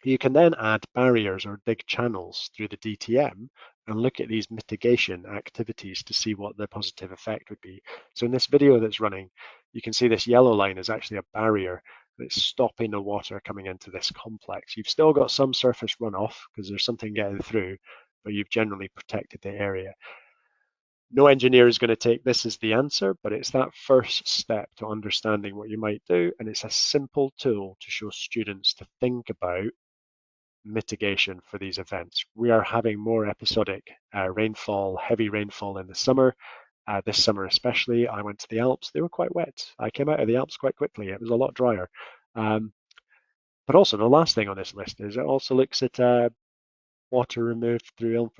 You can then add barriers or dig channels through the DTM and look at these mitigation activities to see what the positive effect would be. So in this video that's running, you can see this yellow line is actually a barrier that's stopping the water coming into this complex. You've still got some surface runoff because there's something getting through, but you've generally protected the area. No engineer is going to take this as the answer, but it's that first step to understanding what you might do. And it's a simple tool to show students to think about mitigation for these events. We are having more episodic rainfall, heavy rainfall in the summer. This summer especially, I went to the Alps. They were quite wet. I came out of the Alps quite quickly. It was a lot drier. Um, but also the last thing on this list is it also looks at water removed through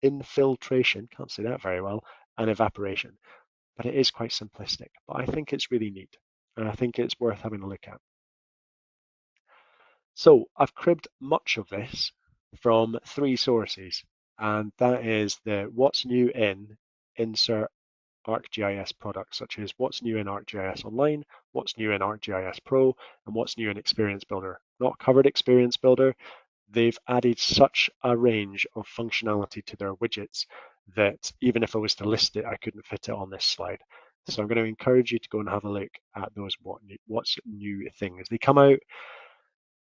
infiltration, can't say that very well, and evaporation. But it is quite simplistic. But I think it's really neat, and I think it's worth having a look at. So I've cribbed much of this from three sources, and that is the what's new in insert ArcGIS products, such as what's new in ArcGIS Online, what's new in ArcGIS Pro, and what's new in Experience Builder. Not covered Experience Builder. They've added such a range of functionality to their widgets that even if I was to list it, I couldn't fit it on this slide. So I'm going to encourage you to go and have a look at those what's new things. They come out,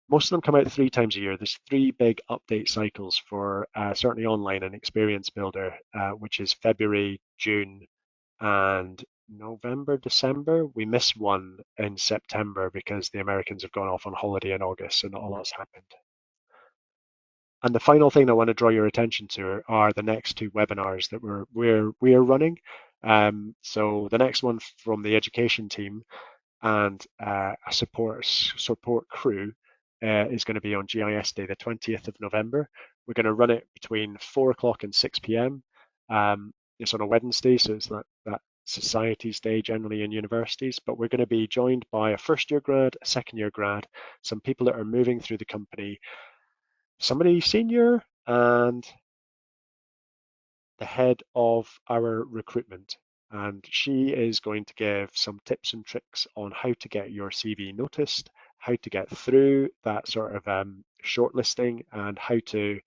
most of them come out 3 times a year. There's 3 big update cycles for certainly online and Experience Builder, which is February, June, and November, December. We missed one in September because the Americans have gone off on holiday in August, so not a lot's happened. And the final thing I want to draw your attention to are the next 2 webinars that we're running. So the next one from the education team and a support crew is going to be on GIS Day, the 20th of November. We're going to run it between 4 o'clock and 6 p.m. It's on a Wednesday, so it's that Society's Day generally in universities, but we're going to be joined by a first-year grad, a second-year grad, some people that are moving through the company, somebody senior, and the head of our recruitment. and she is going to give some tips and tricks on how to get your CV noticed, how to get through that sort of shortlisting, and how to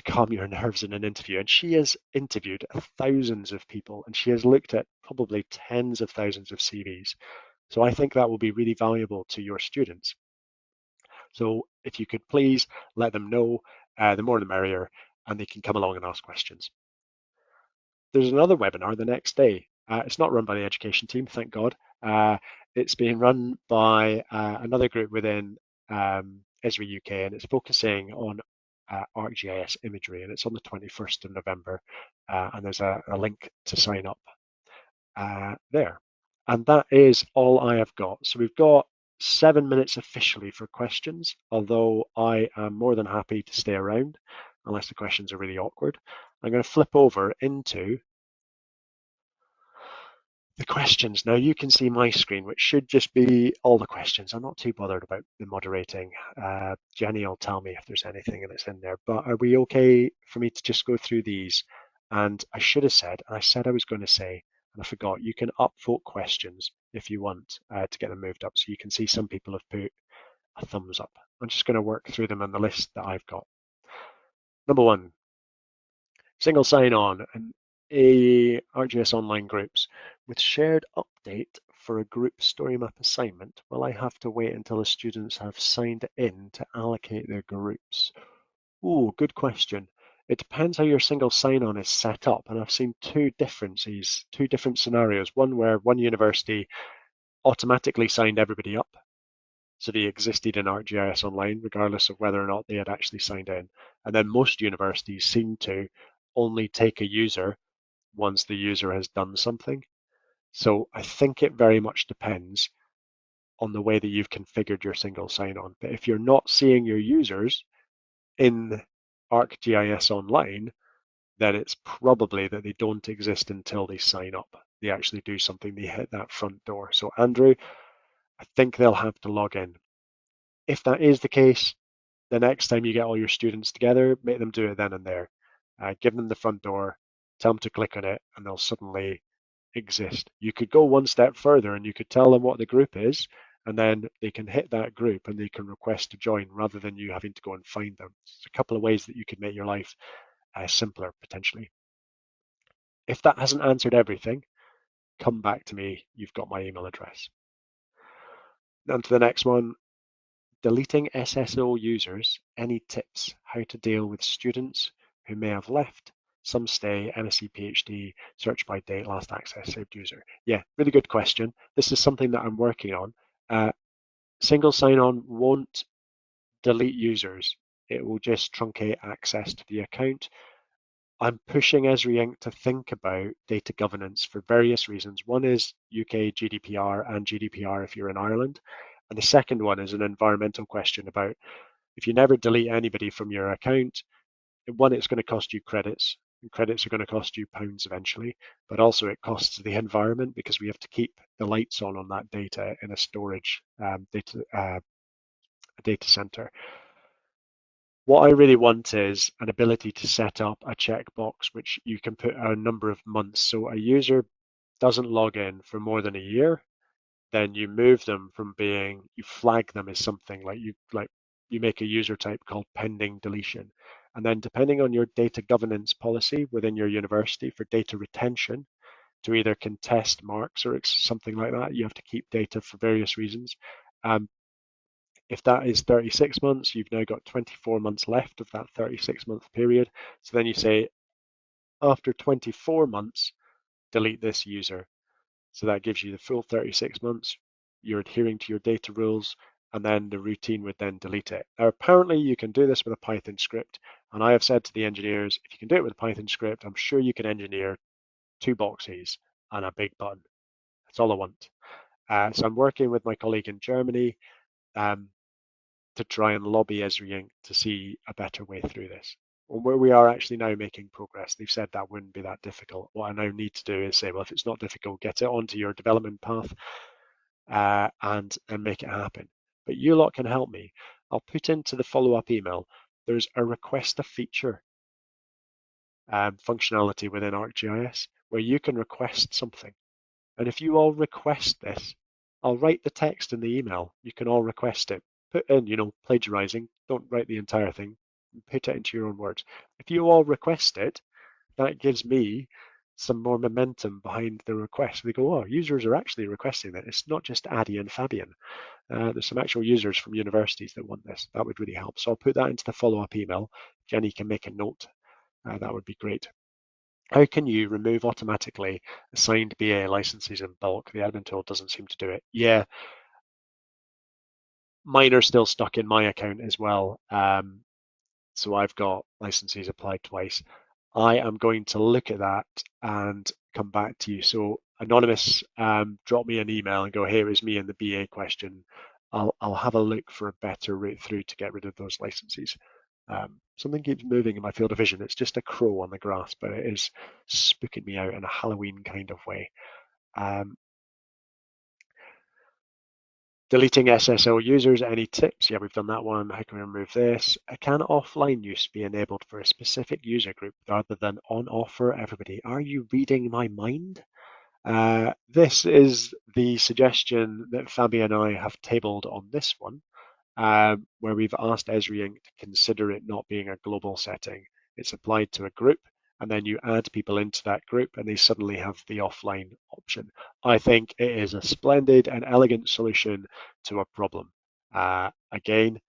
calm your nerves in an interview. And she has interviewed thousands of people, and she has looked at probably tens of thousands of CVs. So I think that will be really valuable to your students. So if you could please let them know, the more the merrier, and they can come along and ask questions. There's another webinar the next day. It's not run by the education team, thank God. It's being run by another group within Esri UK, and it's focusing on ArcGIS imagery, and it's on the 21st of November, and there's a link to sign up there. And that is all I have got. So we've got 7 minutes officially for questions, although I am more than happy to stay around unless the questions are really awkward. I'm going to flip over into the questions. Now you can see my screen, which should just be all the questions. I'm not too bothered about the moderating. Jenny will tell me if there's anything that's in there, but are we okay for me to just go through these? And I should have said, and I said I was going to say, and I forgot, you can upvote questions if you want to get them moved up. So you can see some people have put a thumbs up. I'm just going to work through them on the list that I've got. Number one, single sign-on and a ArcGIS online groups with shared update for a group story map assignment. Will I have to wait until the students have signed in to allocate their groups? Oh, good question. It depends how your single sign-on is set up, and I've seen two differences, two different scenarios. One where one university automatically signed everybody up, so they existed in ArcGIS Online, regardless of whether or not they had actually signed in. And then most universities seem to only take a user once the user has done something. So I think it very much depends on the way that you've configured your single sign-on. But if you're not seeing your users in ArcGIS Online, then it's probably that they don't exist until they sign up. They actually do something, they hit that front door. So Andrew, I think they'll have to log in. If that is the case, the next time you get all your students together, make them do it then and there. Give them the front door, tell them to click on it, and they'll suddenly exist. You could go one step further and you could tell them what the group is, and then they can hit that group and they can request to join rather than you having to go and find them. There's a couple of ways that you could make your life simpler potentially. If that hasn't answered everything, come back to me. You've got my email address. On to the next one. Deleting SSO users, any tips how to deal with students who may have left, some stay, MSc, PhD, search by date, last access, saved user? Yeah, really good question. This is something that I'm working on. Single sign-on won't delete users. It will just truncate access to the account. I'm pushing Esri Inc. to think about data governance for various reasons. One is UK GDPR and GDPR if you're in Ireland. And the second one is an environmental question about if you never delete anybody from your account, one, it's going to cost you credits, and credits are going to cost you pounds eventually, but also it costs the environment because we have to keep the lights on that data in a storage data center. What I really want is an ability to set up a checkbox which you can put a number of months. So a user doesn't log in for more than a year, then you move them from being, you flag them as something like you make a user type called pending deletion. And then depending on your data governance policy within your university for data retention, to either contest marks or something like that, you have to keep data for various reasons. Um, if that is 36 months, you've now got 24 months left of that 36-month period. So then you say, after 24 months, delete this user. So that gives you the full 36 months. You're adhering to your data rules, and then the routine would then delete it. Now, apparently you can do this with a Python script, and I have said to the engineers, if you can do it with a Python script, I'm sure you can engineer two boxes and a big button. That's all I want. So I'm working with my colleague in Germany um, to try and lobby Esri Inc. to see a better way through this. Where we are actually now making progress. They've said that wouldn't be that difficult. What I now need to do is say, well, if it's not difficult, get it onto your development path and make it happen. But you lot can help me. I'll put into the follow-up email, there's a request a feature functionality within ArcGIS, where you can request something. And if you all request this, I'll write the text in the email. You can all request it. Put in, plagiarizing. Don't write the entire thing. Put it into your own words. If you all request it, that gives me some more momentum behind the request. They go, oh, users are actually requesting that. It's not just Addy and Fabian. There's some actual users from universities that want this. That would really help. So I'll put that into the follow-up email. Jenny can make a note. That would be great. How can you remove automatically assigned BA licenses in bulk? The admin tool doesn't seem to do it. Yeah, mine are still stuck in my account as well. So I've got licenses applied twice. I am going to look at that and come back to you. So anonymous, drop me an email and go, hey, it was me in the BA question. I'll have a look for a better route through to get rid of those licenses. Something keeps moving in my field of vision. It's just a crow on the grass, but it is spooking me out in a Halloween kind of way. Um, Deleting SSO users, any tips? Yeah, we've done that one. How can we remove this? Can offline use be enabled for a specific user group rather than on-off for everybody? Are you reading my mind? This is the suggestion that Fabi and I have tabled on this one, where we've asked Esri to consider it not being a global setting. It's applied to a group, and then you add people into that group, and they suddenly have the offline option. I think it is a splendid and elegant solution to a problem. Again,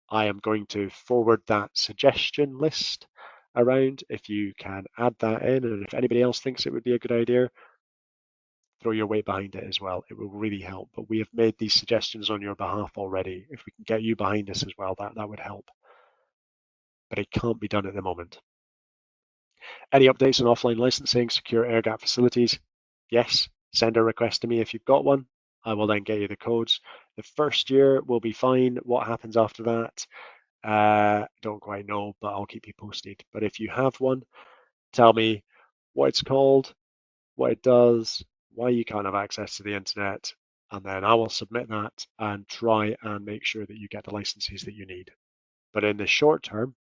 I am going to forward that suggestion list around if you can add that in, and if anybody else thinks it would be a good idea, throw your weight behind it as well. It will really help. But we have made these suggestions on your behalf already. If we can get you behind us as well, that would help. But it can't be done at the moment. Any updates on offline licensing, secure air gap facilities? Yes. Send a request to me if you've got one. I will then get you the codes. The first year will be fine. What happens after that? Don't quite know, but I'll keep you posted. But if you have one, tell me what it's called, what it does, why you can't have access to the internet, and then I will submit that and try and make sure that you get the licenses that you need. But in the short term,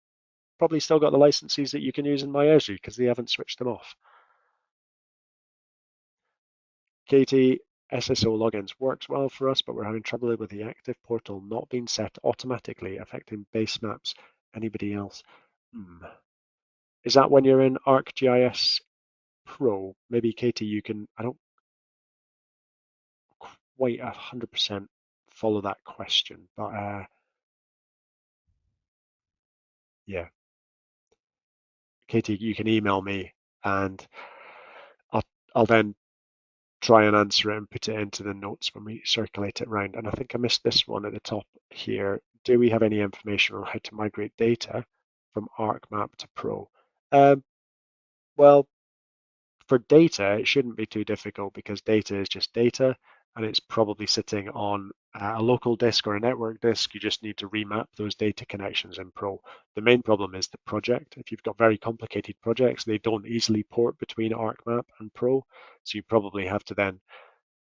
probably still got the licenses that you can use in MyEsri because they haven't switched them off. Katie, SSO logins works well for us, but we're having trouble with the active portal not being set automatically, affecting base maps. Anybody else? Is that when you're in ArcGIS Pro? Maybe Katie, you can. I don't quite 100% follow that question, but yeah, Katie, you can email me and I'll I'll then try and answer it and put it into the notes when we circulate it around. And I think I missed this one at the top here. Do we have any information on how to migrate data from ArcMap to Pro? Um, well, for data, it shouldn't be too difficult because data is just data and it's probably sitting on a local disk or a network disk. You just need to remap those data connections in Pro. The main problem is the project. If you've got very complicated projects, they don't easily port between ArcMap and Pro. So you probably have to then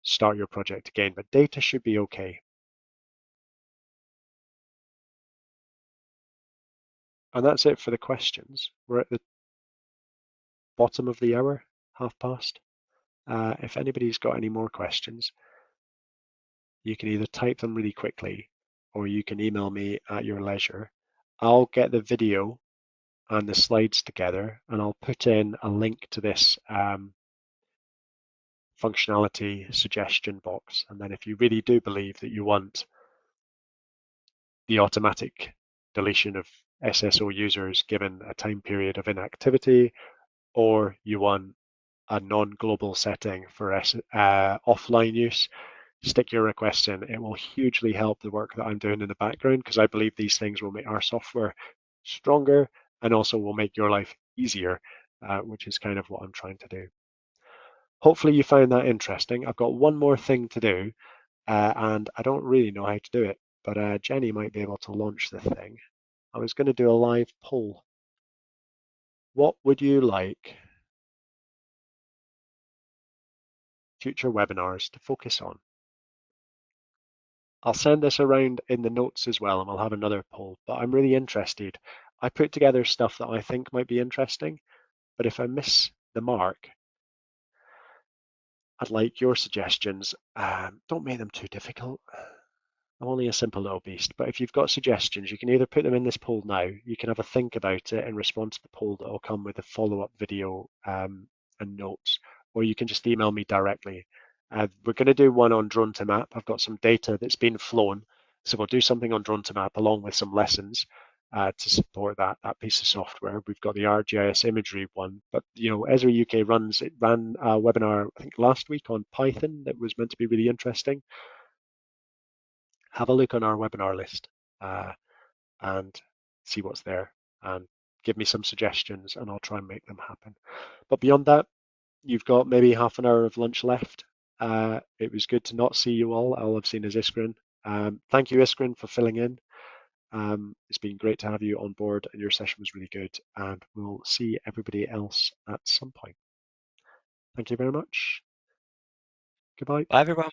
start your project again, but data should be okay. And that's it for the questions. We're at the bottom of the hour, half past. If anybody's got any more questions, you can either type them really quickly or you can email me at your leisure. I'll get the video and the slides together and I'll put in a link to this functionality suggestion box. And then if you really do believe that you want the automatic deletion of SSO users given a time period of inactivity, or you want a non-global setting for offline use, stick your request in. It will hugely help the work that I'm doing in the background because I believe these things will make our software stronger and also will make your life easier, which is kind of what I'm trying to do. Hopefully you found that interesting. I've got one more thing to do, and I don't really know how to do it, but Jenny might be able to launch the thing. I was going to do a live poll. What would you like future webinars to focus on? I'll send this around in the notes as well, and we'll have another poll, but I'm really interested. I put together stuff that I think might be interesting, but if I miss the mark, I'd like your suggestions. Don't make them too difficult. I'm only a simple little beast, but if you've got suggestions, you can either put them in this poll now, you can have a think about it and respond to the poll that will come with a follow-up video and notes, or you can just email me directly. We're going to do one on drone to map. I've got some data that's been flown, so we'll do something on drone to map along with some lessons to support that piece of software. We've got the ArcGIS imagery one, but Esri UK ran a webinar I think last week on Python that was meant to be really interesting. Have a look on our webinar list uh, and see what's there and give me some suggestions and I'll try and make them happen. But beyond that, you've got maybe half an hour of lunch left. It was good to not see you all I've seen is Iskrin. Thank you, Iskrin, for filling in. It's been great to have you on board and your session was really good. And we'll see everybody else at some point. Thank you very much. Goodbye. Bye, everyone.